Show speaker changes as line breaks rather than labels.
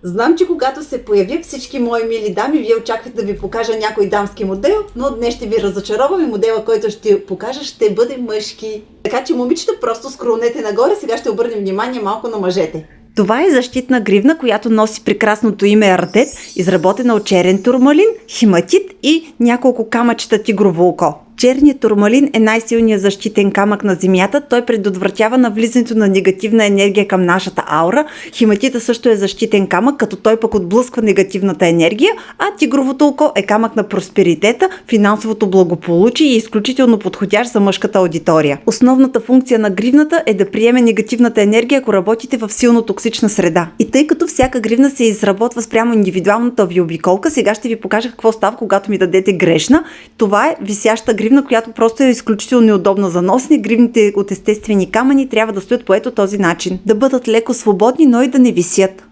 Знам, че когато се появя всички мои мили дами, вие очаквате да ви покажа някой дамски модел, но днес ще ви разочаровам и модела, който ще покажа, ще бъде мъжки. Така че, момичета, просто скролнете нагоре, сега ще обърнем внимание малко на мъжете. Това е защитна гривна, която носи прекрасното име артет, изработена от черен турмалин, хематит и няколко камъчета тигрово око. Черният турмалин е най-силният защитен камък на Земята. Той предотвратява навлизането на негативна енергия към нашата аура. Хематита също е защитен камък, като той пък отблъсква негативната енергия, а тигровото око е камък на просперитета, финансовото благополучие и е изключително подходящ за мъжката аудитория. Основната функция на гривната е да приеме негативната енергия, ако работите в силно токсична среда. И тъй като всяка гривна се изработва спрямо индивидуалната ви обиколка, сега ще ви покажа какво става, когато ми дадете грешна. Това е висяща гривна, която просто е изключително неудобна за носене. Гривните от естествени камъни трябва да стоят по ето този начин. Да бъдат леко свободни, но и да не висят.